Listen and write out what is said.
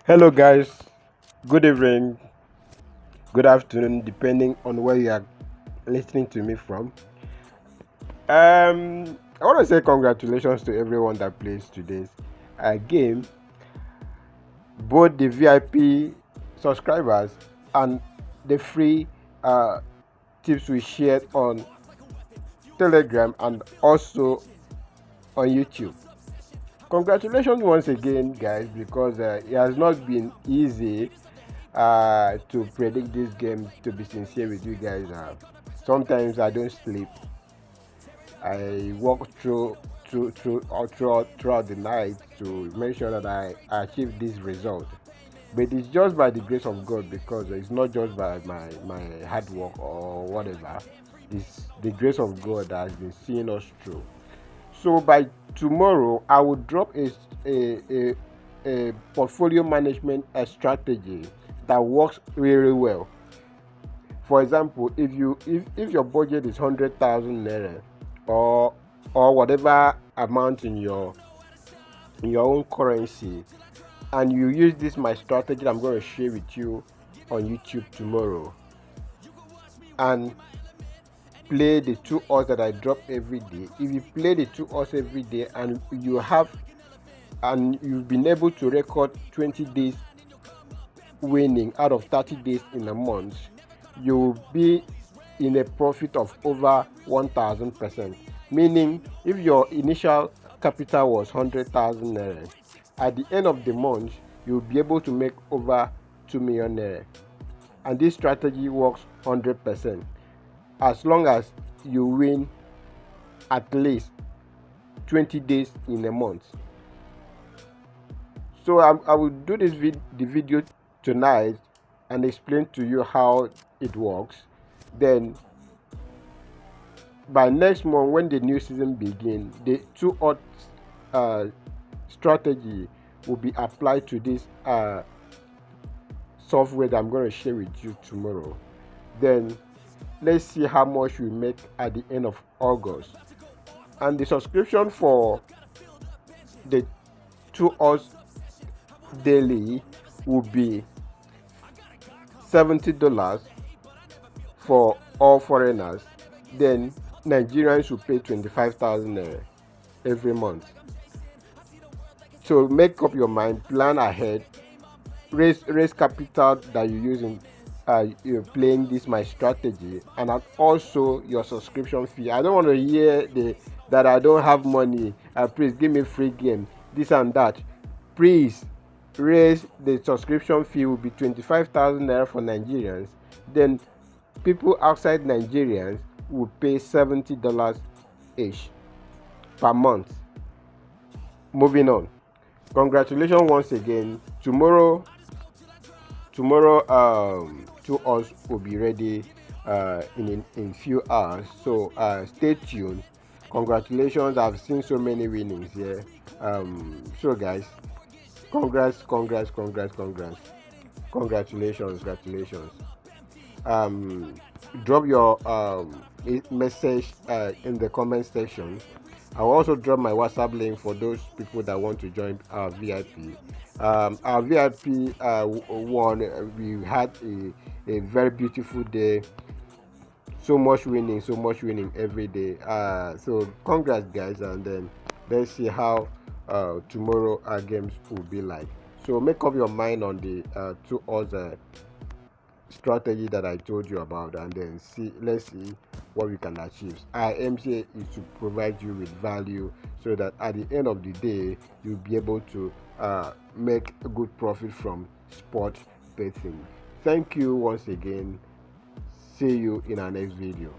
Hello, guys. Good evening, good afternoon, depending on where you are listening to me from. I want to say congratulations to everyone that plays today's game, both the VIP subscribers and the free tips we shared on Telegram and also on YouTube. Congratulations once again, guys, because it has not been easy to predict this game. To be sincere with you guys, sometimes I don't sleep. I walk throughout the night to make sure that I achieve this result. But it's just by the grace of God, because it's not just by my hard work or whatever. It's the grace of God that has been seeing us through. So by tomorrow, I will drop a portfolio management strategy that works really well. For example, if your budget is 100,000 naira or whatever amount in your own currency, and you use this my strategy I'm going to share with you on YouTube tomorrow, and play the 2 odds that I drop every day. If you play the 2 odds every day and you've been able to record 20 days winning out of 30 days in a month, you will be in a profit of over 1000%. Meaning, if your initial capital was 100,000 naira, at the end of the month you'll be able to make over 2 million naira. And this strategy works 100% as long as you win at least 20 days in a month. So I will do the video tonight and explain to you how it works. Then by next month, when the new season begins, the 2 odds strategy will be applied to this software that I'm going to share with you tomorrow. Then let's see how much we make at the end of August. And the subscription for the 2 odds daily will be $70 for all foreigners. Then Nigerians will pay 25,000 naira every month. So make up your mind, plan ahead, raise capital that you use in you're playing this my strategy, and also your subscription fee. I don't want to hear that I don't have money. Please give me free game, this and that. Please raise the subscription fee. Will be 25,000 naira for Nigerians. Then people outside Nigerians will pay $70 each per month. Moving on. Congratulations once again. Tomorrow 2 odds will be ready in few hours. So stay tuned. Congratulations. I've seen so many winnings here. So guys, congratulations. Drop your message in the comment section. I'll also drop my WhatsApp link for those people that want to join our VIP. Our VIP one, we had a very beautiful day. So much winning every day. So congrats, guys, and then let's see how tomorrow our games will be like. So make up your mind on the 2 odds strategy that I told you about, and then let's see what we can achieve. Our aim here is to provide you with value, so that at the end of the day you'll be able to make a good profit from sport betting. Thank you once again. See you in our next video.